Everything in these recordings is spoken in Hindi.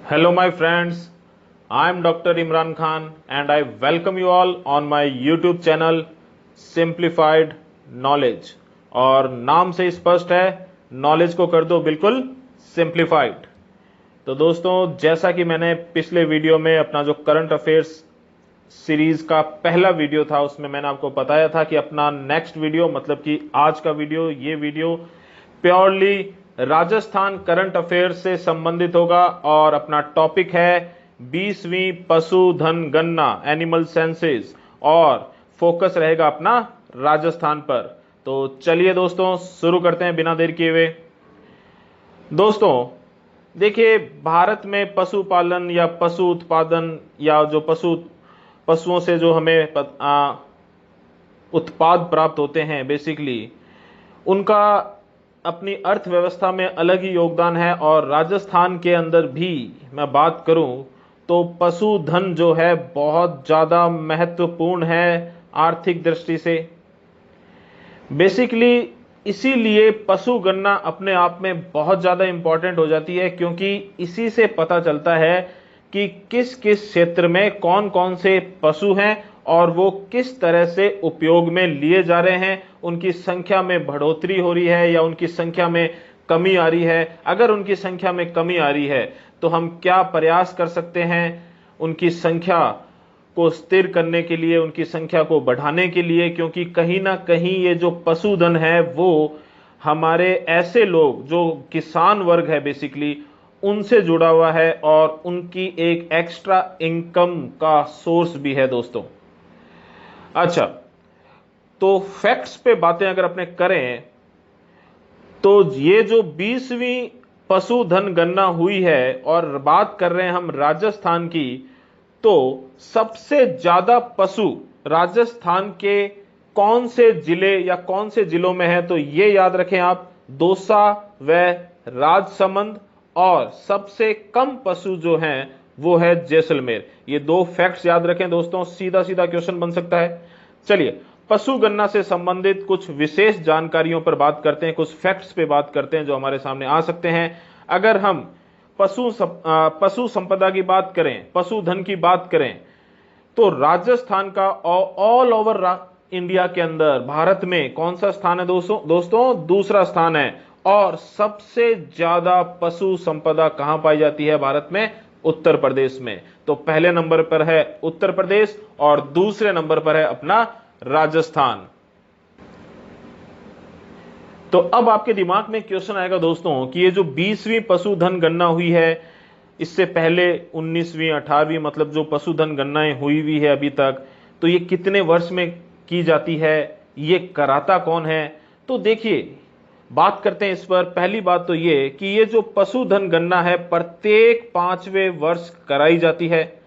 Hello, my friends. I am Dr. Imran Khan and I welcome you all on my YouTube channel Simplified Knowledge। और नाम से स्पष्ट है, नॉलेज को कर दो बिल्कुल सिंप्लीफाइड। तो दोस्तों, जैसा कि मैंने पिछले वीडियो में अपना जो करंट अफेयर्स सीरीज का पहला वीडियो था उसमें मैंने आपको बताया था कि अपना नेक्स्ट वीडियो मतलब कि आज का वीडियो, ये video purely Rajasthan current affairs से संबंधित होगा और अपना टॉपिक है 20वीं पशुधन गणना एनिमल सेंसस और फोकस रहेगा अपना राजस्थान पर। तो चलिए दोस्तों शुरू करते हैं बिना देर किए हुए। दोस्तों देखिए, भारत में पशुपालन या पशु उत्पादन या जो पशुओं से जो हमें उत्पाद प्राप्त होते हैं, बेसिकली उनका अपनी अर्थव्यवस्था में अलग ही योगदान है। और राजस्थान के अंदर भी मैं बात करूं तो पशुधन जो है बहुत ज्यादा महत्वपूर्ण है आर्थिक दृष्टि से। बेसिकली इसीलिए पशु गणना अपने आप में बहुत ज्यादा इंपॉर्टेंट हो जाती है, क्योंकि इसी से पता चलता है कि किस किस क्षेत्र में कौन कौन से पशु हैं और वो किस तरह से उपयोग में लिए जा रहे हैं, उनकी संख्या में बढ़ोतरी हो रही है या उनकी संख्या में कमी आ रही है। अगर उनकी संख्या में कमी आ रही है तो हम क्या प्रयास कर सकते हैं उनकी संख्या को स्थिर करने के लिए, उनकी संख्या को बढ़ाने के लिए, क्योंकि कहीं ना कहीं ये जो पशुधन है वो हमारे ऐसे लोग जो किसान वर्ग है बेसिकली उनसे जुड़ा हुआ है और उनकी एक एक्स्ट्रा इनकम का सोर्स भी है दोस्तों। अच्छा, तो फैक्ट्स पे बातें अगर अपने करें तो ये जो 20वीं पशुधन गणना हुई है और बात कर रहे हैं हम राजस्थान की, तो सबसे ज्यादा पशु राजस्थान के कौन से जिले या कौन से जिलों में है, तो ये याद रखें आप, दौसा व राजसमंद। और सबसे कम पशु जो हैं वो है जैसलमेर। ये दो फैक्ट्स याद रखें दोस्तों, सीधा सीधा क्वेश्चन बन सकता है। चलिए पशु गणना से संबंधित कुछ विशेष जानकारियों पर बात करते हैं, कुछ फैक्ट्स पे बात करते हैं जो हमारे सामने आ सकते हैं। अगर हम पशु संपदा की बात करें, पशुधन की बात करें, तो राजस्थान का ऑल ओवर इंडिया के अंदर भारत में कौन सा स्थान है दोस्तों? दूसरा स्थान है। और सबसे ज्यादा पशु संपदा कहां पाई जाती है भारत में? उत्तर प्रदेश में। तो पहले नंबर पर है उत्तर प्रदेश और दूसरे नंबर पर है अपना राजस्थान। तो अब आपके दिमाग में क्वेश्चन आएगा दोस्तों कि ये जो 20वीं पशुधन गणना हुई है, इससे पहले 19वीं 18वीं मतलब जो पशुधन गणनाएं हुई है अभी तक, तो ये कितने वर्ष में की जाती है, ये कराता कौन है? तो देखिए बात करते हैं इस पर। पहली बात तो ये कि ये जो पशुधन गणना है प्रत्येक 5वें वर्ष कराई जाती है।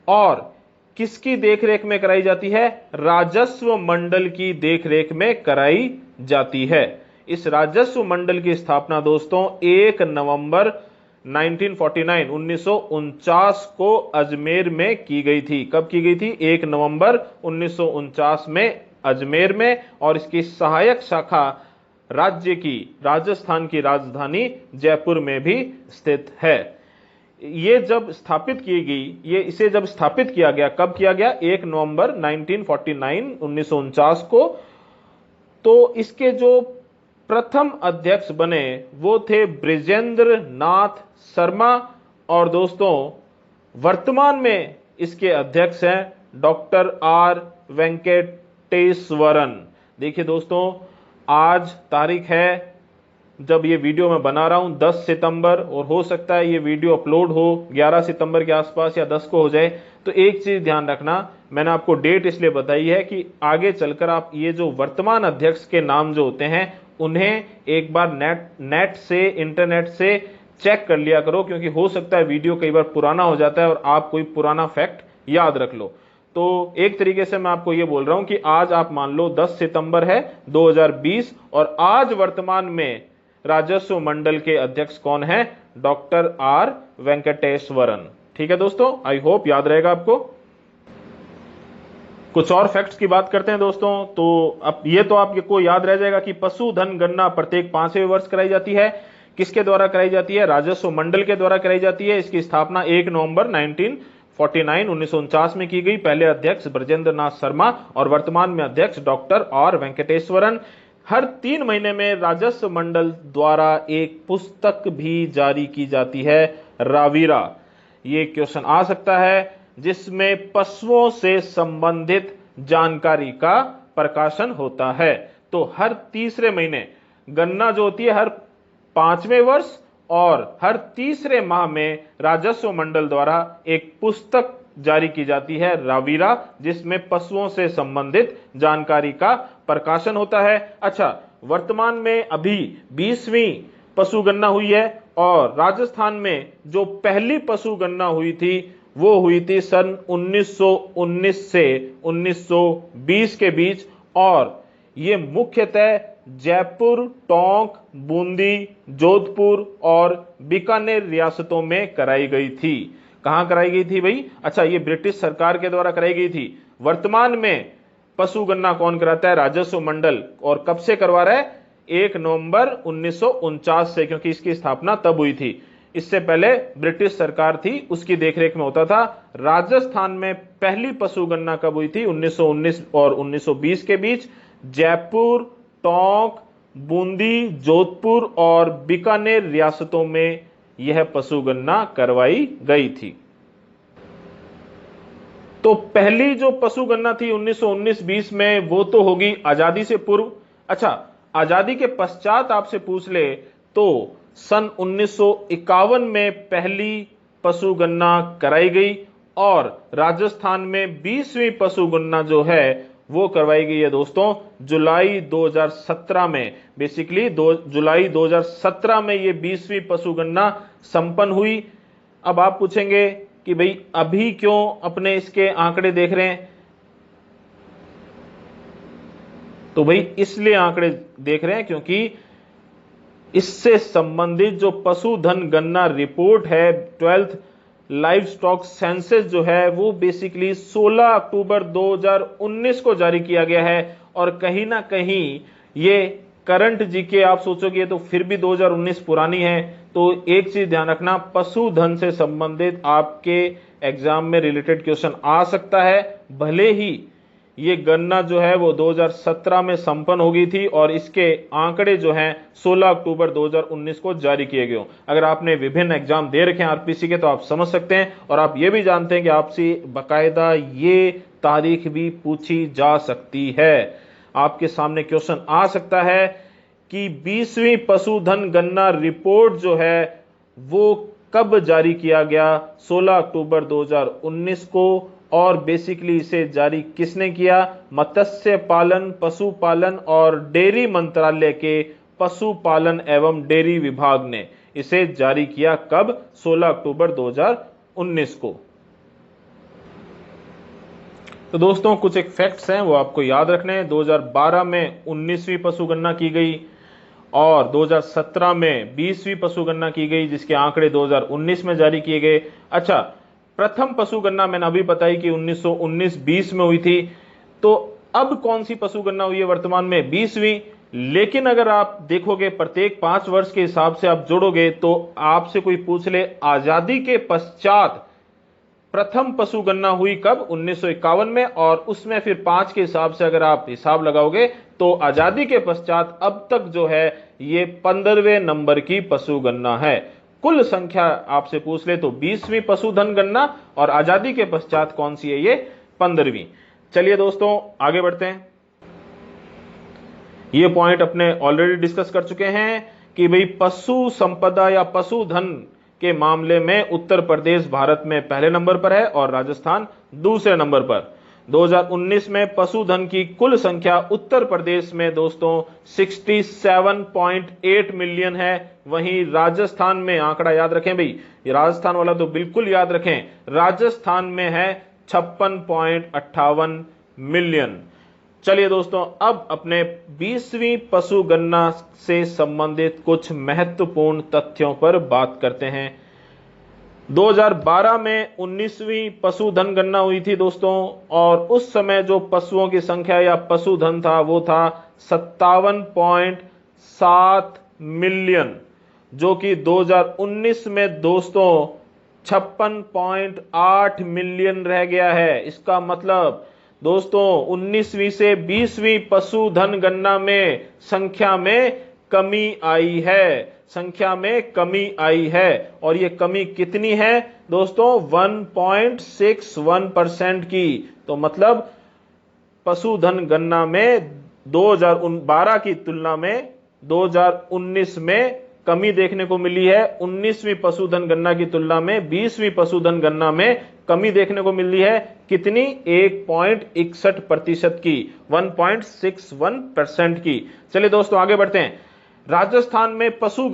और किसकी देखरेख में कराई जाती है? राजस्व मंडल की देखरेख में कराई जाती है। इस राजस्व मंडल की स्थापना दोस्तों 1 नवंबर 1949 को अजमेर में की गई थी। कब की गई थी? 1 नवंबर 1949 में अजमेर में। और इसकी सहायक शाखा राज्य की राजस्थान की राजधानी जयपुर में भी स्थित है। ये जब स्थापित की गई, इसे जब स्थापित किया गया, कब किया गया? 1 नवंबर 1949 को। तो इसके जो प्रथम अध्यक्ष बने वो थे ब्रिजेंद्र नाथ शर्मा। और दोस्तों वर्तमान में इसके अध्यक्ष हैं डॉक्टर आर वेंकटेश्वरन। देखिए दोस्तों, आज तारीख है जब ये वीडियो मैं बना रहा हूं 10 सितंबर, और हो सकता है ये वीडियो अपलोड हो 11 सितंबर के आसपास या 10 को हो जाए। तो एक चीज ध्यान रखना, मैंने आपको डेट इसलिए बताई है कि आगे चलकर आप ये जो वर्तमान अध्यक्ष के नाम जो होते हैं उन्हें एक बार इंटरनेट से चेक कर लिया करो, क्योंकि हो सकता है वीडियो कई बार पुराना हो जाता है और आप कोई पुराना फैक्ट याद रख लो। तो एक तरीके से मैं आपको ये बोल रहा हूं कि आज आप मान लो 10 सितंबर है 2020 और आज वर्तमान में राजस्व मंडल के अध्यक्ष कौन है? Doctor R Venkateswaran. ठीक है दोस्तों, आई होप याद रहेगा आपको। कुछ और फैक्ट्स की बात करते हैं दोस्तों। तो अब ये तो आपको याद रह जाएगा कि पशुधन गणना प्रत्येक 5वें वर्ष कराई जाती है। किसके द्वारा कराई जाती है? राजस्व मंडल के द्वारा कराई जाती है। इसकी स्थापना 1 नवंबर 1949 में की गई। पहले अध्यक्ष ब्रजेंद्र नाथ शर्मा और वर्तमान में अध्यक्ष डॉक्टर आर वेंकटेश्वरन। हर 3 महीने में राजस्व मंडल द्वारा एक पुस्तक भी जारी की जाती है, रावीरा। ये क्वेश्चन आ सकता है, जिसमें पशुओं से संबंधित जानकारी का प्रकाशन होता है। तो हर तीसरे महीने, गणना जो होती है हर 5वें वर्ष और हर तीसरे माह में राजस्व मंडल द्वारा एक पुस्तक जारी की जाती है, रावीरा, जिसमें पशुओं से संबंधित जानकारी का प्रकाशन होता है। अच्छा, वर्तमान में अभी 20वीं पशु गणना हुई है और राजस्थान में जो पहली पशु गणना हुई थी वो हुई थी सन 1919 से 1920 के बीच, और ये मुख्यतः जयपुर, टोंक, बूंदी, जोधपुर और बीकानेर रियासतों में कराई गई थी। कहां कराई गई थी भाई? अच्छा, ये ब्रिटिश सरकार के द्वारा कराई गई थी। वर्तमान में पशु गणना कौन कराता है? राजस्व मंडल। और कब से करवा रहा है? 1 नवंबर 1949 से, क्योंकि इसकी स्थापना तब हुई थी। इससे पहले ब्रिटिश सरकार थी, उसकी देखरेख में होता था। राजस्थान में पहली पशु गणना कब हुई थी? 1919 और 1920 के बीच। जयपुर, टोंक, बूंदी, जोधपुर और बीकानेर रियासतों में यह पशु गणना करवाई गई थी। तो पहली जो पशु गणना थी 1919-20 में, वो तो होगी आजादी से पूर्व। अच्छा, आजादी के पश्चात आपसे पूछ ले तो सन 1951 में पहली पशु गणना कराई गई और राजस्थान में 20वीं पशु गणना जो है वो करवाई गई है दोस्तों जुलाई 2017 में। बेसिकली जुलाई 2017 में ये 20वीं पशु गणना संपन्न हुई। अब आप पूछेंगे कि भाई अभी क्यों अपने इसके आंकड़े देख रहे हैं? तो भाई इसलिए आंकड़े देख रहे हैं क्योंकि इससे संबंधित जो पशुधन गणना रिपोर्ट है, 12th लाइव स्टॉक सेंसस जो है, वो बेसिकली 16 अक्टूबर 2019 को जारी किया गया है। और कहीं ना कहीं ये करंट जीके, आप सोचोगे तो फिर भी 2019 पुरानी है। तो एक चीज ध्यान रखना, पशुधन से संबंधित आपके एग्जाम में रिलेटेड क्वेश्चन आ सकता है। भले ही ये गणना जो है वो 2017 में संपन्न हो गई थी और इसके आंकड़े जो हैं 16 अक्टूबर 2019 को जारी किए गए। अगर आपने विभिन्न एग्जाम दे रखे हैं आरपीसी के तो आप समझ सकते हैं, और आप ये भी जानते हैं कि आपसे बाकायदा ये तारीख भी पूछी जा सकती है। आपके सामने क्वेश्चन आ सकता है कि 20वीं पशुधन गणना रिपोर्ट जो है वो कब जारी किया गया? 16 अक्टूबर 2019 को। और बेसिकली इसे जारी किसने किया? मत्स्य पालन, पशुपालन और डेयरी मंत्रालय के पशुपालन एवं डेयरी विभाग ने इसे जारी किया। कब? 16 अक्टूबर 2019 को। तो दोस्तों कुछ एक फैक्ट्स हैं वो आपको याद रखने हैं। 2012 में 19वीं पशु गणना की गई और 2017 में 20वीं पशु गणना की गई, जिसके आंकड़े 2019 में जारी किए गए। अच्छा, प्रथम पशु गणना मैंने अभी बताई कि 1919-20 में हुई थी। तो अब कौन सी पशु गणना हुई है वर्तमान में? 20वीं। लेकिन अगर आप देखोगे प्रत्येक 5 वर्ष के हिसाब से आप जोड़ोगे तो आपसे कोई पूछ ले आजादी के पश्चात प्रथम पशु गणना हुई कब? 1951 में। और उसमें फिर 5 के हिसाब से अगर आप हिसाब लगाओगे तो आजादी के पश्चात अब तक जो है ये 15वें नंबर की पशु गणना है। कुल संख्या आपसे पूछ ले तो 20वीं पशुधन गणना, और आजादी के पश्चात कौन सी है? ये 15वीं। चलिए दोस्तों आगे बढ़ते हैं। ये पॉइंट अपने ऑलरेडी डिस्कस कर चुके हैं कि भाई पशु संपदा या पशुधन के मामले में उत्तर प्रदेश भारत में पहले नंबर पर है और राजस्थान दूसरे नंबर पर। 2019 में पशुधन की कुल संख्या उत्तर प्रदेश में दोस्तों 67.8 मिलियन है। वहीं राजस्थान में, आंकड़ा याद रखें भाई, ये राजस्थान वाला तो बिल्कुल याद रखें, राजस्थान में है 56.58 मिलियन। चलिए दोस्तों अब अपने 20वीं पशु गणना से संबंधित कुछ महत्वपूर्ण तथ्यों पर बात करते हैं। 2012 में 19वीं पशुधन गणना हुई थी दोस्तों, और उस समय जो पशुओं की संख्या या पशुधन था वो था 57.7 मिलियन। जो कि 2019 में दोस्तों 56.8 मिलियन रह गया है। इसका मतलब दोस्तों 19वीं से 20वीं पशुधन गणना में संख्या में कमी आई है, संख्या में कमी आई है। और ये कमी कितनी है दोस्तों? 1.61% की। तो मतलब पशुधन गणना में 2012 की तुलना में 2019 में कमी देखने को मिली है। 19वीं पशुधन गणना की तुलना में 20वीं पशुधन गणना में कमी देखने को मिली है। कितनी? 1.61% की, 1.61% की। चलिए दोस्तों आगे बढ़ते हैं। राजस्थान में पशु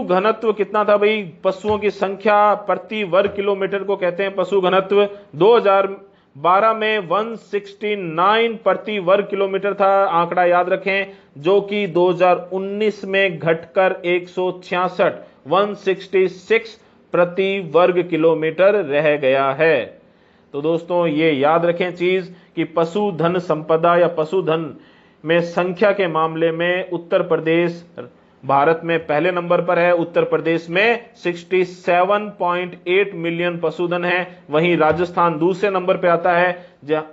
घनत्व कितना था भाई? पशुओं की संख्या प्रति वर्ग किलोमीटर को कहते हैं पशु घनत्व। 2012 में 169 प्रति वर्ग किलोमीटर था, आंकड़ा याद रखें, जो कि 2019 में घटकर 166 प्रति वर्ग किलोमीटर रह गया है। तो दोस्तों ये याद रखें चीज कि पशुधन संपदा या पशुधन में संख्या के मामले में उत्तर प्रदेश भारत में पहले नंबर पर है। उत्तर प्रदेश में 67.8 मिलियन पशुधन है। वहीं राजस्थान दूसरे नंबर पर आता है।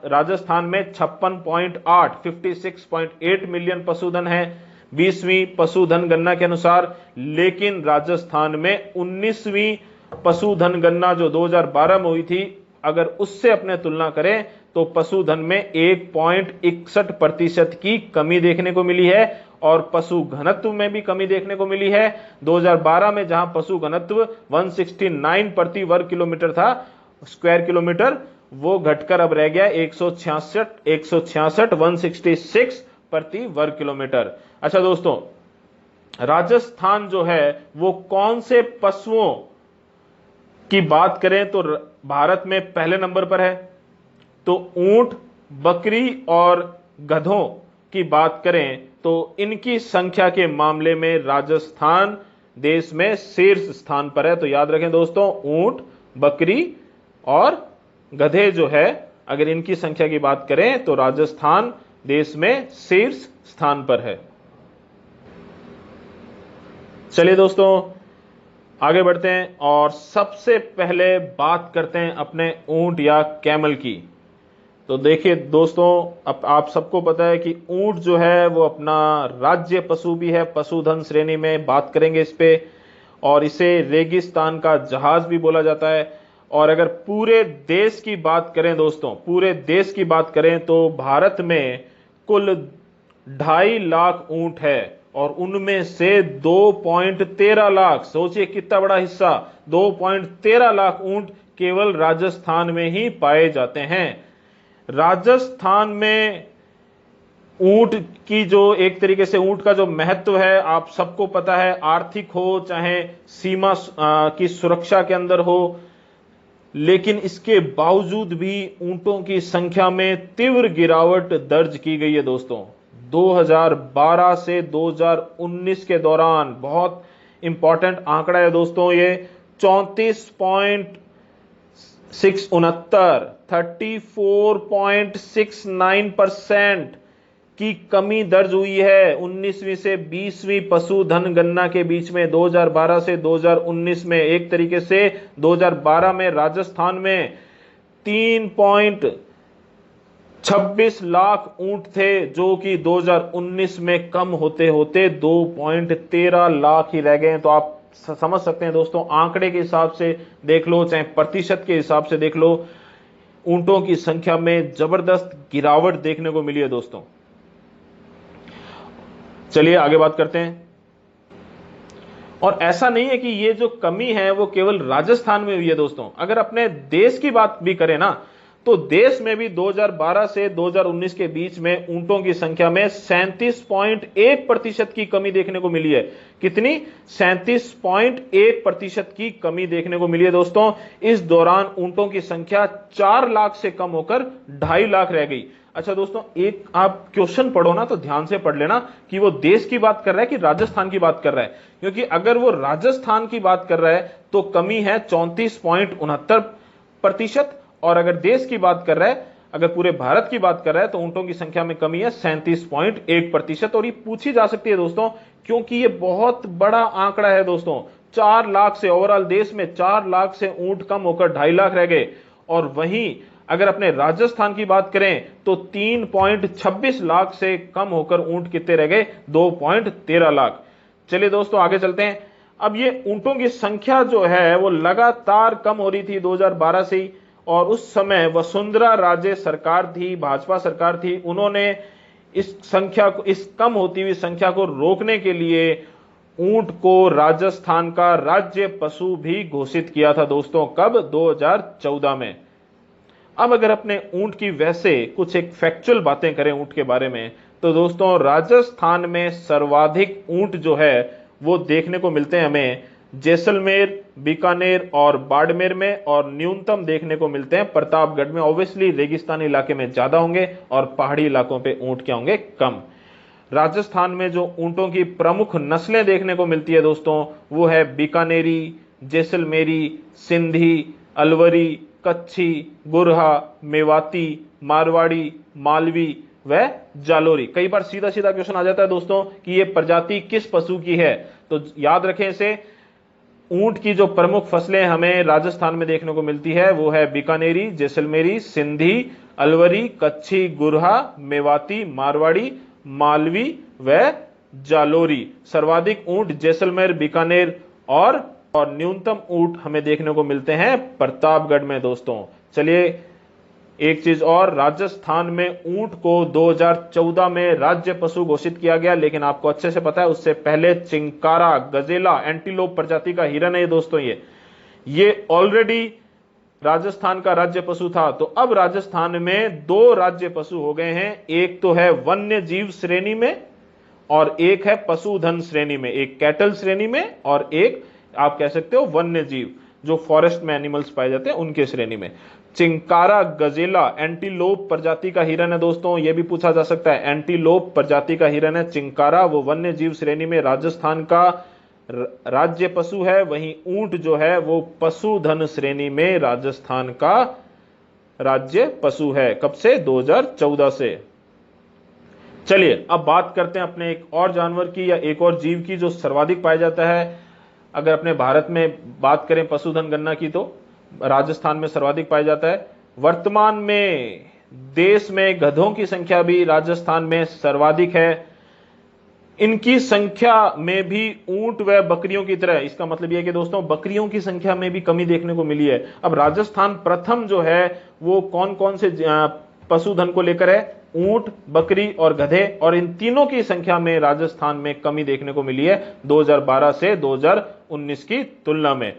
राजस्थान में 56.8 मिलियन पशुधन है 20वीं पशुधन गणना के अनुसार। लेकिन राजस्थान में 19वीं पशुधन गणना जो 2012 में हुई थी, अगर उससे अपने तुलना करें तो पशुधन में 1.61% की कमी देखने को मिली है। और पशु घनत्व में भी कमी देखने को मिली है। 2012 में जहां पशु घनत्व 169 प्रति वर्ग किलोमीटर था, स्क्वायर किलोमीटर, वो घटकर अब रह गया 166 प्रति वर्ग किलोमीटर। अच्छा दोस्तों, राजस्थान जो है वो कौन से पशुओं की बात करें तो भारत में पहले नंबर पर है। तो ऊंट, बकरी और गधों की बात करें तो इनकी संख्या के मामले में राजस्थान देश में शीर्ष स्थान पर है। तो याद रखें दोस्तों, ऊंट, बकरी और गधे जो है, अगर इनकी संख्या की बात करें तो राजस्थान देश में शीर्ष स्थान पर है। चलिए दोस्तों आगे बढ़ते हैं और सबसे पहले बात करते हैं अपने ऊंट या कैमल की। तो देखिए दोस्तों, अब आप सबको पता है कि ऊंट जो है वो अपना राज्य पशु भी है, पशुधन श्रेणी में बात करेंगे इस पे। और इसे रेगिस्तान का जहाज भी बोला जाता है। और अगर पूरे देश की बात करें दोस्तों, पूरे देश की बात करें तो भारत में कुल 2.5 लाख ऊंट है और उनमें से 2.13 लाख, सोचिए कितना बड़ा हिस्सा, 2.13 लाख ऊंट केवल राजस्थान में ही पाए जाते हैं। राजस्थान में ऊंट की जो एक तरीके से ऊंट का जो महत्व है आप सबको पता है, आर्थिक हो चाहे सीमा की सुरक्षा के अंदर हो। लेकिन इसके बावजूद भी ऊंटों की संख्या में तीव्र गिरावट दर्ज की गई है दोस्तों। 2012 से 2019 के दौरान, बहुत इंपॉर्टेंट आंकड़ा है दोस्तों ये, 34.69% की कमी दर्ज हुई है 19वीं से 20वीं पशुधन गणना के बीच में। 2012 से 2019 में एक तरीके से 2012 में राजस्थान में 3.26 लाख ऊंट थे, जो कि 2019 में कम होते होते 2.13 लाख ही रह गए। तो आप समझ सकते हैं दोस्तों, आंकड़े के हिसाब से देख लो चाहे प्रतिशत के हिसाब से देख लो, ऊंटों की संख्या में जबरदस्त गिरावट देखने को मिली है दोस्तों। चलिए आगे बात करते हैं। और ऐसा नहीं है कि ये जो कमी है वो केवल राजस्थान में हुई है दोस्तों। अगर अपने देश की बात भी करें ना, तो देश में भी 2012 से 2019 के बीच में ऊंटों की संख्या में 37.1% की कमी देखने को मिली है। कितनी? 37.1% की कमी देखने को मिली है दोस्तों। इस दौरान ऊंटों की संख्या 4 लाख से कम होकर 2.5 लाख रह गई। अच्छा दोस्तों, एक आप क्वेश्चन पढ़ो ना तो ध्यान से पढ़ लेना कि वो देश की बात कर रहा है कि राजस्थान की बात कर रहा है। क्योंकि अगर वो राजस्थान की बात कर रहा है तो कमी है 34.69%, और अगर देश की बात कर रहा है, अगर पूरे भारत की बात कर रहे हैं तो ऊंटों की संख्या में कमी है 37.1%। और ये पूछी जा सकती है दोस्तों, क्योंकि ये बहुत बड़ा आंकड़ा है दोस्तों। 4 लाख से, ओवरऑल देश में 4 लाख से ऊंट कम होकर 2.5 लाख रह गए। और वहीं अगर अपने राजस्थान की बात करें तो 3.26 लाख से कम होकर ऊंट कितने रह गए, 2.13 लाख। चलिए दोस्तों आगे चलते हैं। अब ये ऊंटों की संख्या जो है वो लगातार कम हो रही थी 2012 से ही, और उस समय वसुंधरा राजे सरकार थी, भाजपा सरकार थी। उन्होंने इस संख्या को, इस कम होती हुई संख्या को रोकने के लिए ऊंट को राजस्थान का राज्य पशु भी घोषित किया था दोस्तों। कब? 2014 में। अब अगर अपने ऊंट की वैसे कुछ एक फैक्चुअल बातें करें ऊंट के बारे में, तो दोस्तों राजस्थान में सर्वाधिक ऊंट जो है वो देखने को मिलते हैं हमें जैसलमेर, बीकानेर और बाड़मेर में, और न्यूनतम देखने को मिलते हैं प्रतापगढ़ में। ऑब्वियसली रेगिस्तानी इलाके में ज्यादा होंगे और पहाड़ी इलाकों पे ऊंट क्या होंगे, कम। राजस्थान में जो ऊंटों की प्रमुख नस्लें देखने को मिलती है दोस्तों वो है बीकानेरी, जैसलमेरी, सिंधी, अलवरी, कच्छी, गुरहा, मेवाती, मारवाड़ी, मालवी व जालोरी। कई बार सीधा सीधा क्वेश्चन आ जाता है दोस्तों कि ये प्रजाति किस पशु की है, तो याद रखें इसे। ऊंट की जो प्रमुख फसलें हमें राजस्थान में देखने को मिलती है वो है बीकानेरी, जैसलमेरी, सिंधी, अलवरी, कच्छी, गुरहा, मेवाती, मारवाड़ी, मालवी व जालोरी। सर्वाधिक ऊंट जैसलमेर, बीकानेर और न्यूनतम ऊंट हमें देखने को मिलते हैं प्रतापगढ़ में दोस्तों। चलिए एक चीज और, राजस्थान में ऊंट को 2014 में राज्य पशु घोषित किया गया, लेकिन आपको अच्छे से पता है उससे पहले चिंकारा, गजेला, एंटीलोप प्रजाति का हिरन है दोस्तों। ये ऑलरेडी राजस्थान का राज्य पशु था। तो अब राजस्थान में 2 राज्य पशु हो गए हैं, एक तो है वन्य जीव श्रेणी में और एक है पशुधन श्रेणी में। एक कैटल श्रेणी में और एक आप कह सकते हो वन्य जीव, जो फॉरेस्ट में एनिमल्स पाए जाते हैं उनके श्रेणी में। चिंकारा गजेला एंटीलोप प्रजाति का हिरन है दोस्तों। यह भी पूछा जा सकता है, एंटीलोप प्रजाति का हिरन है चिंकारा, वो वन्य जीव श्रेणी में राजस्थान का राज्य पशु है। वहीं ऊंट जो है वो पशुधन श्रेणी में राजस्थान का राज्य पशु है। कब से? 2014 से। चलिए अब बात करते हैं अपने एक और जानवर की या एक और जीव की जो सर्वाधिक पाया जाता है। अगर अपने भारत में बात करें पशुधन गणना की तो राजस्थान में सर्वाधिक पाया जाता है। वर्तमान में देश में गधों की संख्या भी राजस्थान में सर्वाधिक है। इनकी संख्या में भी ऊंट व बकरियों की तरह, इसका मतलब यह है कि दोस्तों बकरियों की संख्या में भी कमी देखने को मिली है। अब राजस्थान प्रथम जो है वो कौन कौन से पशुधन को लेकर है? ऊंट, बकरी और गधे, और इन तीनों की संख्या में राजस्थान में कमी देखने को मिली है 2012 से 2019 की तुलना में।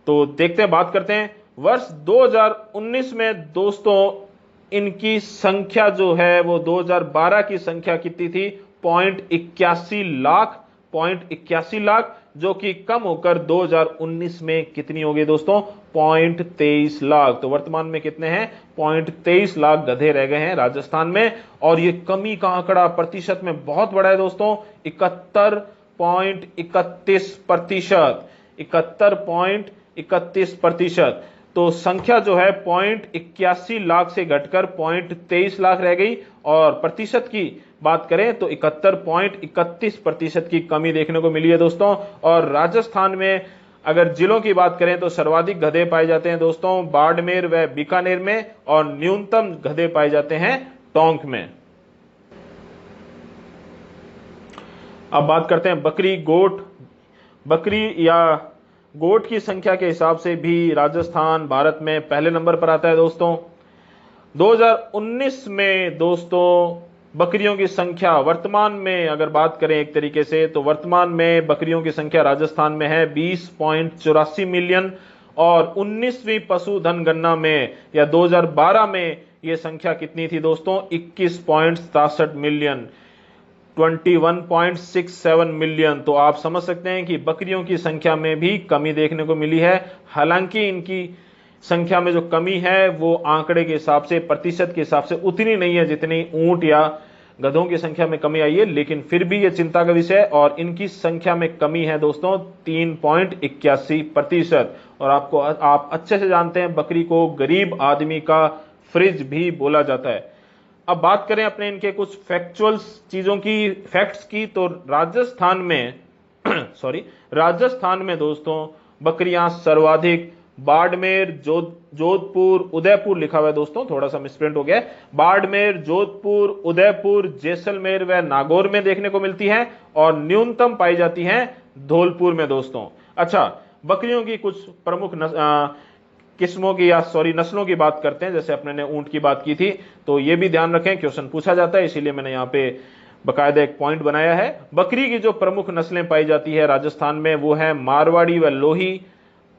तो देखते हैं, बात करते हैं वर्ष 2019 में दोस्तों इनकी संख्या जो है वो 2012 की संख्या कितनी थी? 0.81 लाख, 0.81 लाख, जो कि कम होकर 2019 में कितनी हो गई दोस्तों? 0.23 लाख। तो वर्तमान में कितने हैं? 0.23 लाख गधे रह गए हैं राजस्थान में। और ये कमी का आंकड़ा प्रतिशत में बहुत बड़ा है दोस्तों, 71.31%, 71.31%। तो संख्या जो है 0.81 लाख से घटकर 0.23 लाख रह गई। और प्रतिशत की बात करें तो 71.31% की कमी देखने को मिली है दोस्तों। और राजस्थान में अगर जिलों की बात करें तो सर्वाधिक गधे पाए जाते हैं दोस्तों बाड़मेर व बीकानेर में, और न्यूनतम गधे पाए जाते हैं टोंक में। अब बात करते हैं बकरी, गोट। बकरी या गोट की संख्या के हिसाब से भी राजस्थान भारत में पहले नंबर पर आता है दोस्तों। 2019 में दोस्तों बकरियों की संख्या वर्तमान में अगर बात करें एक तरीके से, तो वर्तमान में बकरियों की संख्या राजस्थान में है 20.84 मिलियन। और 19वीं पशुधन गणना में या 2012 में यह संख्या कितनी थी दोस्तों? 21.67 मिलियन, 21.67 मिलियन। तो आप समझ सकते हैं कि बकरियों की संख्या में भी कमी देखने को मिली है। हालांकि इनकी संख्या में जो कमी है वो आंकड़े के हिसाब से, प्रतिशत के हिसाब से उतनी नहीं है जितनी ऊंट या गधों की संख्या में कमी आई है, लेकिन फिर भी ये चिंता का विषय है। और इनकी संख्या में कमी है दोस्तों 3.81%। और आप अच्छे से जानते हैं बकरी को गरीब आदमी का फ्रिज भी बोला जाता है। अब बात करें अपने इनके कुछ फैक्चुअल चीजों की, फैक्ट्स की, तो राजस्थान में सॉरी, राजस्थान में दोस्तों बकरियां सर्वाधिक, बाड़मेर, जोधपुर, उदयपुर लिखा हुआ है दोस्तों, थोड़ा सा मिसप्रिंट हो गया है। बाड़मेर, जोधपुर, उदयपुर, जैसलमेर व नागौर में देखने को मिलती हैं और न्यूनतम पाई जाती हैं धौलपुर में दोस्तों। अच्छा, बकरियों की कुछ प्रमुख किस्मों की या सॉरी नस्लों की बात करते हैं। जैसे अपने ने ऊंट की बात की थी, तो ये भी ध्यान रखें, क्वेश्चन पूछा जाता है, इसीलिए मैंने यहाँ पे बकायदा एक पॉइंट बनाया है। बकरी की जो प्रमुख नस्लें पाई जाती है राजस्थान में वो है मारवाड़ी व लोही,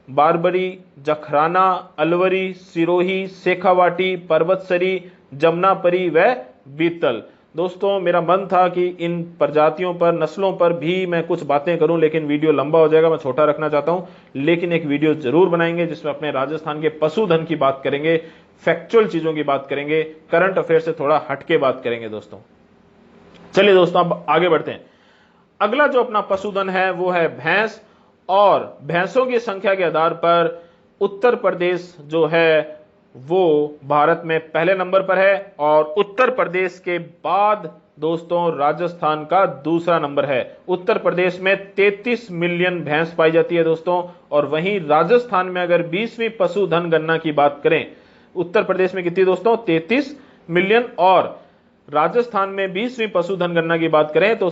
बारबरी, जखराना, अलवरी, सिरोही, शेखावाटी, पर्वतसरी, जमुनापरी व बीतल। दोस्तों मेरा मन था कि इन प्रजातियों पर, नस्लों पर भी मैं कुछ बातें करूं, लेकिन वीडियो लंबा हो जाएगा, मैं छोटा रखना चाहता हूं। लेकिन एक वीडियो जरूर बनाएंगे जिसमें अपने राजस्थान के पशुधन की बात करेंगे, फैक्चुअल चीजों की बात करेंगे, करंट अफेयर से थोड़ा हटके बात करेंगे दोस्तों। चलिए दोस्तों अब आगे बढ़ते हैं। अगला जो अपना पशुधन है वो है भैंस, और भैंसों की संख्या के आधार पर उत्तर प्रदेश जो है वो भारत में पहले नंबर पर है, और उत्तर प्रदेश के बाद दोस्तों राजस्थान का दूसरा नंबर है। उत्तर प्रदेश में 33 मिलियन भैंस पाई जाती है दोस्तों, और वहीं राजस्थान में अगर 20वीं पशुधन गणना की बात करें, उत्तर प्रदेश में कितनी दोस्तों, 33 मिलियन, और राजस्थान में 20वीं पशुधन गणना की बात करें तो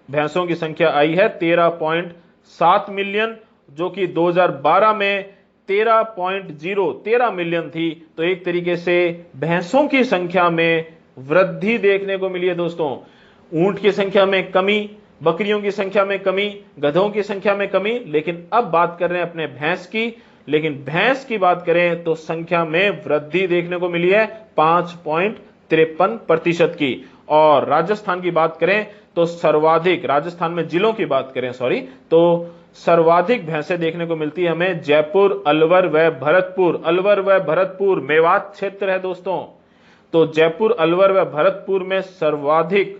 भैंसों की संख्या आई है 13.7 मिलियन, जो कि 2012 में 13 मिलियन थी। तो एक तरीके से भैंसों की संख्या में वृद्धि देखने को मिली है दोस्तों। ऊंट की संख्या में कमी, बकरियों की संख्या में कमी, गधों की संख्या में कमी, लेकिन अब बात कर रहे हैं अपने भैंस की। लेकिन भैंस की बात करें तो संख्या में वृद्धि देखने को मिली है 5.53% की। और राजस्थान की बात करें तो सर्वाधिक, राजस्थान में जिलों की बात करें सॉरी, तो सर्वाधिक भैंसें देखने को मिलती है हमें जयपुर, अलवर व भरतपुर। अलवर व भरतपुर मेवात क्षेत्र है दोस्तों, तो जयपुर, अलवर व भरतपुर में सर्वाधिक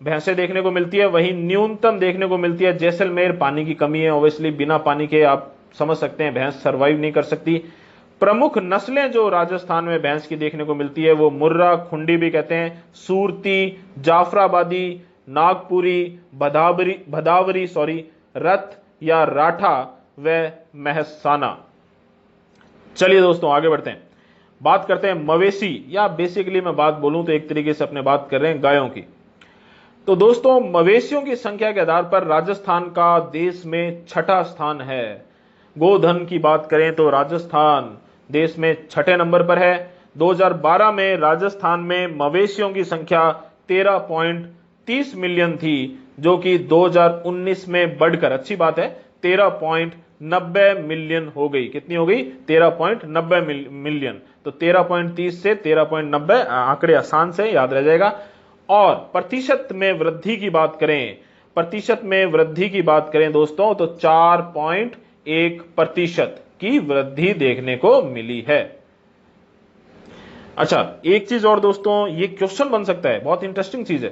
भैंसें देखने को मिलती है। वहीं न्यूनतम देखने को मिलती है जैसलमेर, पानी की कमी है ऑब्वियसली, बिना पानी के आप समझ सकते हैं भैंस सर्वाइव नहीं कर सकती। प्रमुख नस्लें जो राजस्थान में भैंस की देखने को मिलती है वो मुर्रा, खुंडी भी कहते हैं, सूरती, जाफराबादी, नागपुरी, भदावरी सॉरी, रथ या राठा व महसाना। चलिए दोस्तों आगे बढ़ते हैं, बात करते हैं मवेशी, या बेसिकली मैं बात बोलूं तो एक तरीके से अपने बात कर रहे हैं गायों की। तो दोस्तों मवेशियों की संख्या के आधार पर राजस्थान का देश में छठा स्थान है। गोधन की बात करें तो राजस्थान देश में छठे नंबर पर है। 2012 में राजस्थान में मवेशियों की संख्या 13.30 मिलियन थी, जो कि 2019 में बढ़कर, अच्छी बात है, 13.90 मिलियन हो गई। कितनी हो गई, 13.90 मिलियन। तो 13.30 से 13.90, आंकड़े आसान से याद रह जाएगा। और प्रतिशत में वृद्धि की बात करें, प्रतिशत में वृद्धि की बात करें दोस्तों तो 4.1% की वृद्धि देखने को मिली है। अच्छा एक चीज और दोस्तों, ये क्वेश्चन बन सकता है, बहुत इंटरेस्टिंग चीज है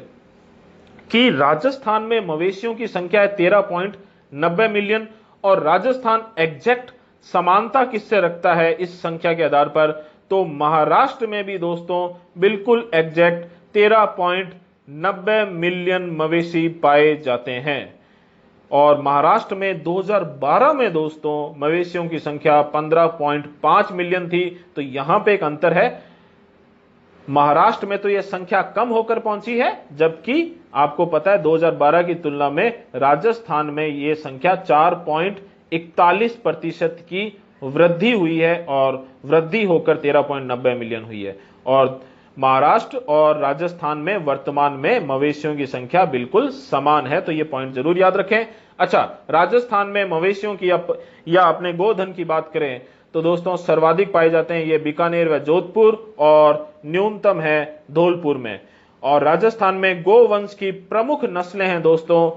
कि राजस्थान में मवेशियों की संख्या है 13.90 मिलियन, और राजस्थान एग्जैक्ट समानता किससे रखता है इस संख्या के आधार पर, तो महाराष्ट्र में भी दोस्तों बिल्कुल एग्जैक्ट 13.90 मिलियन मवेशी पाए जाते हैं। और महाराष्ट्र में 2012 में दोस्तों मवेशियों की संख्या 15.5 मिलियन थी। तो यहां पे एक अंतर है, महाराष्ट्र में तो यह संख्या कम होकर पहुंची है, जबकि आपको पता है 2012 की तुलना में राजस्थान में यह संख्या 4.41% की वृद्धि हुई है, और वृद्धि होकर 13.90 मिलियन हुई है। और महाराष्ट्र और राजस्थान में वर्तमान में मवेशियों की संख्या बिल्कुल समान है, तो यह पॉइंट जरूर याद रखें। अच्छा, राजस्थान में मवेशियों की या अपने गोधन की बात करें तो दोस्तों सर्वाधिक पाए जाते हैं ये बीकानेर व जोधपुर, और न्यूनतम है धौलपुर में। और राजस्थान में गोवंश की प्रमुख नस्लें हैं दोस्तों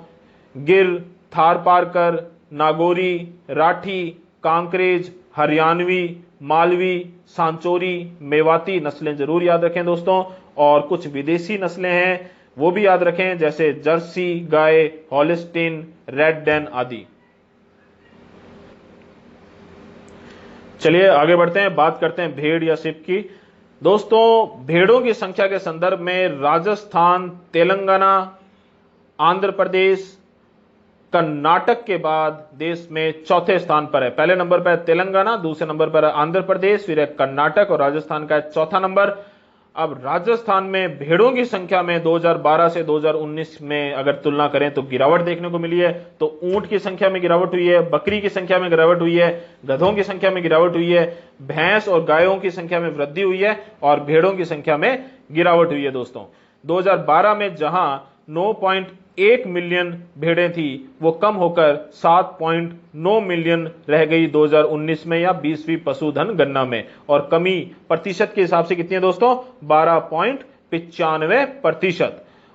गिर, थारपारकर, नागौरी, राठी, कांकरेज, हरियाणवी, मालवी, सांचोरी, मेवाती नस्लें जरूर याद रखें दोस्तों। और कुछ विदेशी नस्लें हैं वो भी याद रखें, जैसे जर्सी गाय, हॉलिस्टीन, रेड डेन आदि। चलिए आगे बढ़ते हैं, बात करते हैं भेड़ या सिप की। दोस्तों भेड़ों की संख्या के संदर्भ में राजस्थान, तेलंगाना, आंध्र प्रदेश, कर्नाटक के बाद देश में चौथे स्थान पर है। पहले नंबर पर है तेलंगाना, दूसरे नंबर पर है आंध्र प्रदेश, फिर है कर्नाटक और राजस्थान का है चौथा नंबर। अब राजस्थान में भेड़ों की संख्या में 2012 से 2019 में अगर तुलना करें तो गिरावट देखने को मिली है। तो ऊंट की संख्या में गिरावट हुई है, बकरी की संख्या में गिरावट हुई है, गधों की संख्या में गिरावट हुई है, भैंस और गायों की संख्या में वृद्धि हुई है और भेड़ों की संख्या में गिरावट हुई है। दोस्तों 2012 में जहां 9.1 मिलियन भेड़ें थी वो कम होकर 7.9 मिलियन रह गई 2019 में या 20वीं पशुधन गणना में। और कमी प्रतिशत के हिसाब से कितनी है दोस्तों? 12.95%।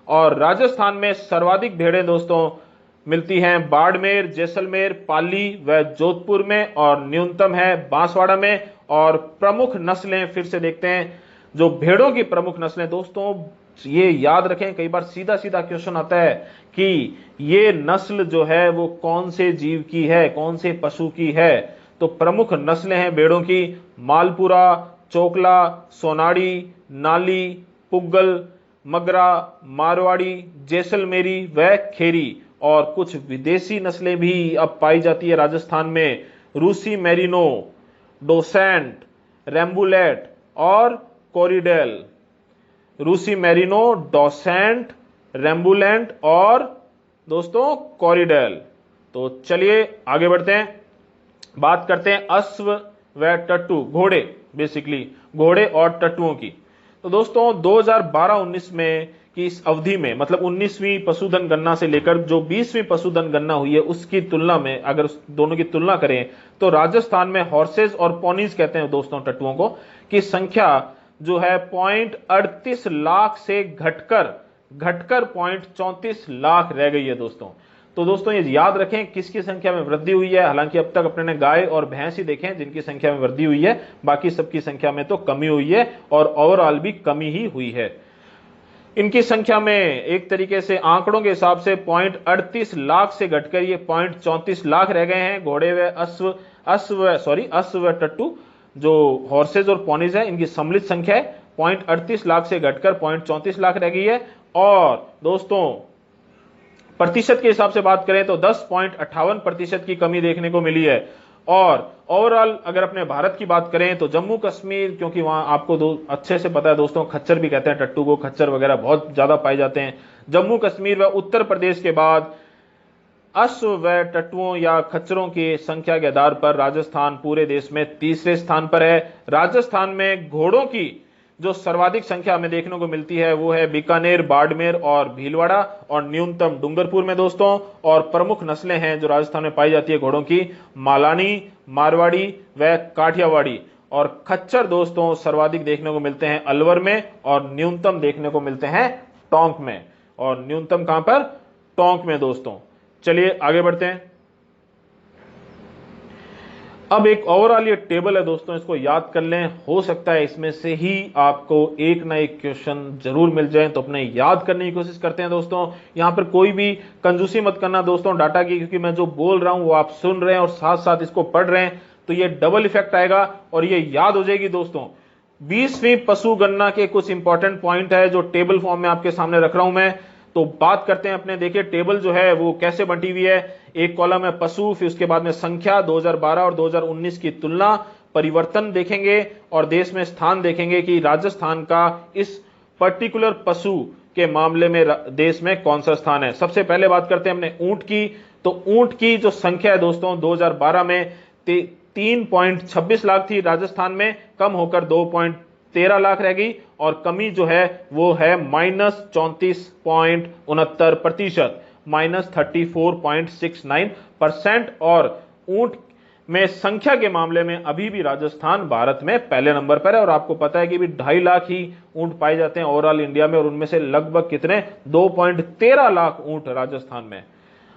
और राजस्थान में सर्वाधिक भेड़ें दोस्तों मिलती हैं बाड़मेर, जैसलमेर, पाली व जोधपुर में और न्यूनतम है बांसवाड़ा में। और प्रमुख नस्लें फिर से देखते हैं, जो भेड़ों की प्रमुख नस्लें दोस्तों, ये याद रखें, कई बार सीधा सीधा क्वेश्चन आता है कि ये नस्ल जो है वो कौन से जीव की है, कौन से पशु की है। तो प्रमुख नस्लें हैं भेड़ों की मालपुरा, चोकला, सोनाड़ी, नाली, पुग्गल, मगरा, मारवाड़ी, जैसलमेरी व खेरी। और कुछ विदेशी नस्लें भी अब पाई जाती है राजस्थान में, रूसी मेरिनो, डोसेंट, रेम्बुलेट और कोरिडेल। रूसी मेरिनो, डोसेंट, रेम्बुलेंट और दोस्तों कोरिडेल। तो चलिए आगे बढ़ते हैं, बात करते हैं अश्व व टट्टू, घोड़े, बेसिकली घोड़े और टट्टुओं की। तो दोस्तों 2012-19 में की इस अवधि में, मतलब 19वीं पशुधन गणना से लेकर जो 20वीं पशुधन गणना हुई है उसकी तुलना में, अगर दोनों की तुलना करें तो राजस्थान में हॉर्सेज और पोनीज कहते हैं दोस्तों टट्टुओं को, की संख्या जो है 0.38 लाख से घटकर 0.34 लाख रह गई है दोस्तों। तो दोस्तों ये याद रखें किसकी संख्या में वृद्धि हुई है। हालांकि अब तक अपने ने गाय और भैंस ही देखे जिनकी संख्या में वृद्धि हुई है, बाकी सबकी संख्या में तो कमी हुई है और ओवरऑल भी कमी ही हुई है। इनकी संख्या में एक तरीके से आंकड़ों के हिसाब से 0.38 लाख से घटकर ये 0.34 लाख रह गए हैं। घोड़े व अश्व व टट्टू जो हॉर्सेज और पोनीज है, इनकी सम्मिलित संख्या है 0.38 लाख से घटकर 0.34 लाख रह गई है। और दोस्तों प्रतिशत के हिसाब से बात करें तो 10.58% की कमी देखने को मिली है। और ओवरऑल अगर अपने भारत की बात करें तो जम्मू कश्मीर, क्योंकि वहां आपको अच्छे से पता है दोस्तों, खच्चर भी कहते हैं टट्टू को, खच्चर वगैरह बहुत ज्यादा पाए जाते हैं। जम्मू कश्मीर व उत्तर प्रदेश के बाद अश्व व टट्टुओं या खच्चरों की संख्या के आधार पर राजस्थान पूरे देश में तीसरे स्थान पर है। राजस्थान में घोड़ों की जो सर्वाधिक संख्या हमें देखने को मिलती है वो है बीकानेर, बाड़मेर और भीलवाड़ा और न्यूनतम डूंगरपुर में दोस्तों। और प्रमुख नस्लें हैं जो राजस्थान में पाई जाती है घोड़ों की, मालानी, मारवाड़ी व काठियावाड़ी। और खच्चर दोस्तों सर्वाधिक देखने को मिलते हैं अलवर में और न्यूनतम देखने को मिलते हैं टोंक में। और न्यूनतम कहां पर? टोंक में दोस्तों। चलिए आगे बढ़ते हैं। अब एक ओवरऑल ये टेबल है दोस्तों, इसको याद कर लें, हो सकता है इसमें से ही आपको एक ना एक क्वेश्चन जरूर मिल जाए, तो अपने याद करने की कोशिश करते हैं दोस्तों। यहां पर कोई भी कंजूसी मत करना दोस्तों डाटा की, क्योंकि मैं जो बोल रहा हूं वो आप सुन रहे हैं और साथ साथ इसको पढ़ रहे हैं, तो ये डबल इफेक्ट आएगा और ये याद हो जाएगी दोस्तों। 20वीं पशु गणना के कुछ इंपॉर्टेंट पॉइंट है जो टेबल फॉर्म में आपके सामने रख रहा हूं मैं। तो बात करते हैं अपने, देखिए टेबल जो है वो कैसे बंटी हुई है। एक कॉलम है पशु, फिर उसके बाद में संख्या, 2012 और 2019 की तुलना, परिवर्तन देखेंगे और देश में स्थान देखेंगे कि राजस्थान का इस पर्टिकुलर पशु के मामले में देश में कौन सा स्थान है। सबसे पहले बात करते हैं अपने ऊंट की। तो ऊंट की जो संख्या है दोस्तों 2012 में 3.26 लाख थी राजस्थान में, कम होकर 2.13 लाख रह गई। और कमी जो है वो है -34.69%, -34.69%। और ऊंट में संख्या के मामले में अभी भी राजस्थान भारत में पहले नंबर पर है। और आपको पता है कि भी 2.5 लाख ही ऊंट पाए जाते हैं ओवरऑल इंडिया में, और उनमें से लगभग कितने 2.13 लाख ऊंट राजस्थान में।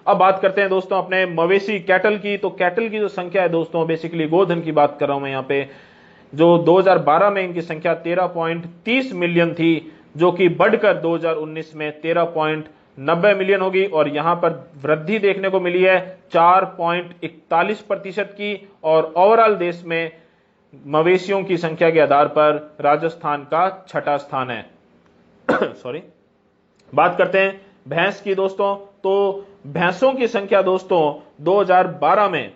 अब बात करते हैं दोस्तों अपने मवेशी कैटल की। तो कैटल की जो संख्या है दोस्तों, बेसिकली गोधन की बात कर रहा हूं मैं यहाँ पे, जो 2012 में इनकी संख्या 13.30 मिलियन थी, जो कि बढ़कर 2019 में 13.90 मिलियन होगी। और यहां पर वृद्धि देखने को मिली है 4.41% की। और ओवरऑल देश में मवेशियों की संख्या के आधार पर राजस्थान का छठा स्थान है। सॉरी। बात करते हैं भैंस की दोस्तों, तो भैंसों की संख्या दोस्तों 2012 में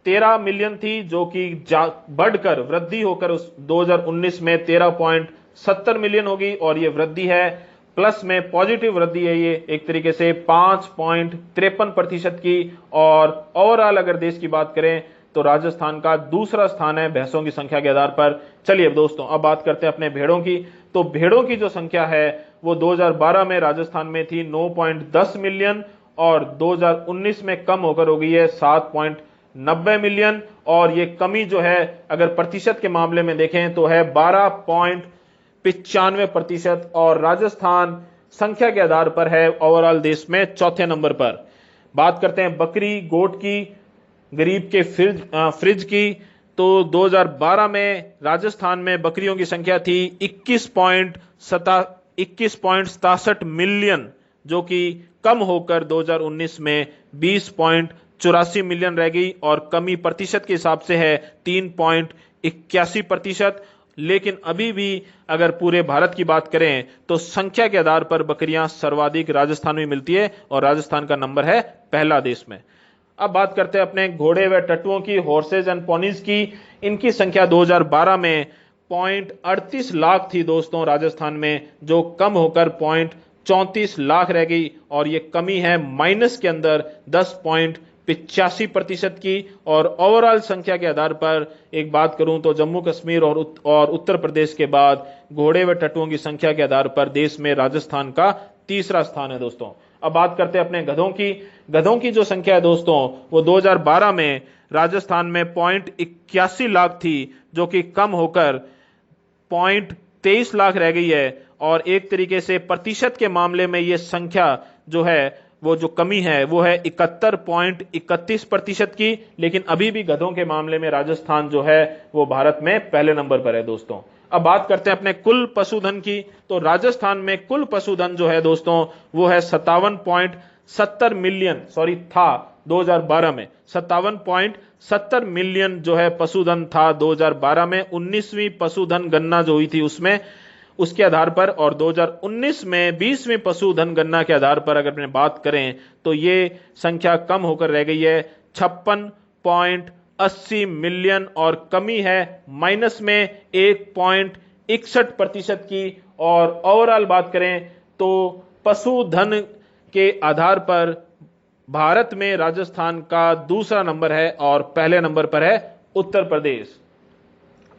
13 मिलियन थी, जो कि बढ़कर वृद्धि होकर उस 2019 में 13.70 मिलियन होगी, और ये वृद्धि है प्लस में, पॉजिटिव वृद्धि है ये एक तरीके से 5.53% की। और ओवरऑल अगर देश की बात करें तो राजस्थान का दूसरा स्थान है भैंसों की संख्या के आधार पर। चलिए दोस्तों अब बात करते हैं अपने भेड़ों की। तो भेड़ों की जो संख्या है वो 2012 में राजस्थान में थी 9.10 मिलियन, और 2019 में कम होकर हो गई है 7.90 मिलियन। और ये कमी जो है अगर प्रतिशत के मामले में देखें तो है 12.95%, और राजस्थान संख्या के आधार पर है ओवरऑल देश में चौथे नंबर पर। बात करते हैं बकरी गोट की, गरीब के फ्रिज की। तो 2012 में राजस्थान में बकरियों की संख्या थी 21.67 मिलियन, जो कि कम होकर 2019 में 20.84 मिलियन रह गई, और कमी प्रतिशत के हिसाब से है 3.81%। लेकिन अभी भी अगर पूरे भारत की बात करें तो संख्या के आधार पर बकरियां सर्वाधिक राजस्थान में मिलती है, और राजस्थान का नंबर है पहला देश में। अब बात करते हैं अपने घोड़े व टट्टुओं की, हॉर्सेज एंड पोनीज की। इनकी संख्या 2012 में 0.38 लाख थी दोस्तों राजस्थान में, जो कम होकर 0.34 लाख रह गई, और ये कमी है माइनस के अंदर 10.85% की। और ओवरऑल संख्या के आधार पर एक बात करूं तो जम्मू कश्मीर और उत्तर प्रदेश के बाद घोड़े व टट्टुओं की संख्या के आधार पर देश में राजस्थान का तीसरा स्थान है दोस्तों। अब बात करते हैं अपने गधों की। गधों की जो संख्या है दोस्तों वो 2012 में राजस्थान में 0.81 लाख थी, जो कि कम होकर 0.23 लाख रह गई है, और एक तरीके से प्रतिशत के मामले में ये संख्या जो है वो जो कमी है वो है 71.31% की। लेकिन अभी भी गधों के मामले में राजस्थान जो है वो भारत में पहले नंबर पर है दोस्तों। अब बात करते हैं अपने कुल पशुधन की। तो राजस्थान में कुल पशुधन जो है दोस्तों वो है 57.70 मिलियन, था 2012 में 57.70 मिलियन जो है पशुधन था 2012 में। 19वीं पशुधन गणना जो हुई थी उसमें उसके आधार पर, और 2019 में 20वीं पशुधन गणना के आधार पर अगर अपने बात करें तो ये संख्या कम होकर रह गई है 56.80 मिलियन, और कमी है माइनस में 1.61% की। और ओवरऑल बात करें तो पशुधन के आधार पर भारत में राजस्थान का दूसरा नंबर है, और पहले नंबर पर है उत्तर प्रदेश।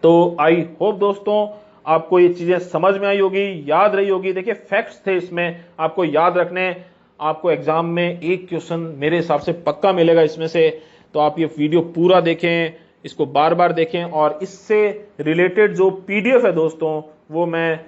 तो आई होप दोस्तों आपको ये चीजें समझ में आई होगी, याद रही होगी। देखिए फैक्ट्स थे इसमें, आपको याद रखने। आपको एग्जाम में एक क्वेश्चन मेरे हिसाब से पक्का मिलेगा इसमें से, तो आप ये वीडियो पूरा देखें, इसको बार बार देखें, और इससे रिलेटेड जो पीडीएफ है दोस्तों वो मैं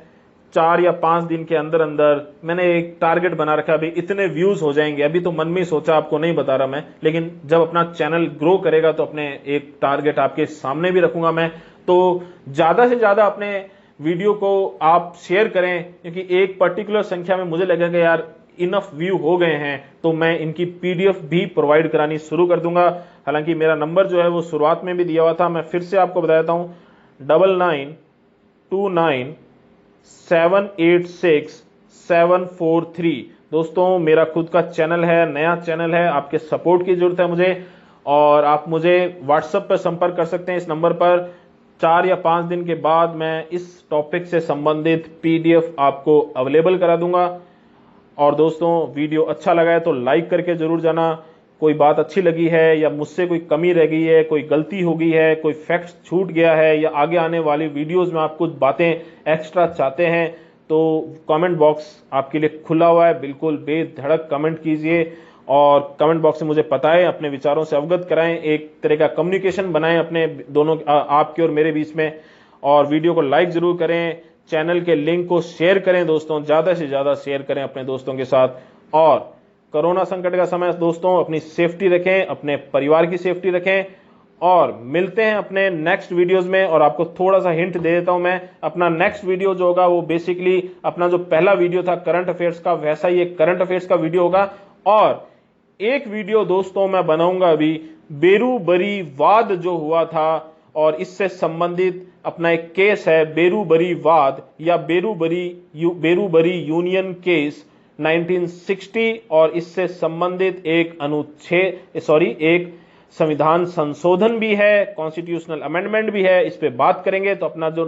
4 या 5 दिन के अंदर अंदर, मैंने एक टारगेट बना रखा है, अभी इतने व्यूज हो जाएंगे। अभी तो मन में ही सोचा, आपको नहीं बता रहा मैं, लेकिन जब अपना चैनल ग्रो करेगा तो अपने एक टारगेट आपके सामने भी रखूंगा मैं। तो ज्यादा से ज्यादा अपने वीडियो को आप शेयर करें, क्योंकि एक पर्टिकुलर संख्या में मुझे लगेगा यार इनफ व्यू हो गए हैं तो मैं इनकी पीडीएफ भी प्रोवाइड करानी शुरू कर दूंगा। हालांकि मेरा नंबर जो है वो शुरुआत में भी दिया हुआ था, मैं फिर से आपको बता देता हूं 9929786743। दोस्तों मेरा खुद का चैनल है, नया चैनल है, आपके सपोर्ट की जरूरत है मुझे, और आप मुझे व्हाट्सएप पर संपर्क कर सकते हैं इस नंबर पर। 4 या 5 दिन के बाद मैं इस टॉपिक से संबंधित पीडीएफ आपको अवेलेबल करा दूंगा। और दोस्तों वीडियो अच्छा लगा है तो लाइक करके जरूर जाना। कोई बात अच्छी लगी है या मुझसे कोई कमी रह गई है, कोई गलती हो गई है, कोई फैक्ट छूट गया है, या आगे आने वाली वीडियोस में आप कुछ बातें एक्स्ट्रा चाहते हैं तो कमेंट बॉक्स आपके लिए खुला हुआ है, बिल्कुल बेधड़क कमेंट कीजिए, और कमेंट बॉक्स में मुझे बताएं, अपने विचारों से अवगत कराएं, एक तरह का कम्युनिकेशन बनाएं अपने दोनों आपके और मेरे बीच में। और वीडियो को लाइक जरूर करें, चैनल के लिंक को शेयर करें दोस्तों, ज्यादा से ज्यादा शेयर करें अपने दोस्तों के साथ। और कोरोना संकट का समय दोस्तों, अपनी सेफ्टी रखें, अपने परिवार की सेफ्टी रखें, और मिलते हैं अपने नेक्स्ट वीडियोस में। और आपको थोड़ा सा हिंट दे देता हूं मैं, अपना नेक्स्ट वीडियो जो होगा वो बेसिकली अपना जो पहला वीडियो था करंट अफेयर्स का, वैसा ही एक करंट अफेयर्स का वीडियो होगा। और एक वीडियो दोस्तों मैं बनाऊंगा अभी बेरूबरी वाद जो हुआ था और इससे संबंधित अपना एक केस है बेरूबरी वाद या बेरूबरी यूनियन केस 1960, और इससे संबंधित एक एक संविधान संशोधन भी है, कॉन्स्टिट्यूशनल अमेंडमेंट भी है। इस पे बात करेंगे। तो अपना जो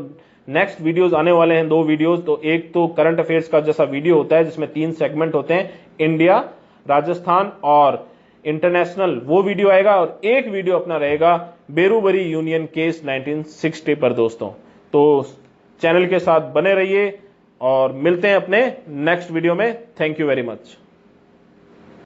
नेक्स्ट वीडियोस आने वाले हैं, 2 वीडियोस, तो एक तो करंट अफेयर्स का जैसा वीडियो होता है जिसमें 3 सेगमेंट होते हैं, इंडिया, राजस्थान और इंटरनेशनल, वो वीडियो आएगा, और एक वीडियो अपना रहेगा बेरूबरी यूनियन केस 1960 पर दोस्तों। तो चैनल के साथ बने रहिए और मिलते हैं अपने नेक्स्ट वीडियो में। Thank you very much.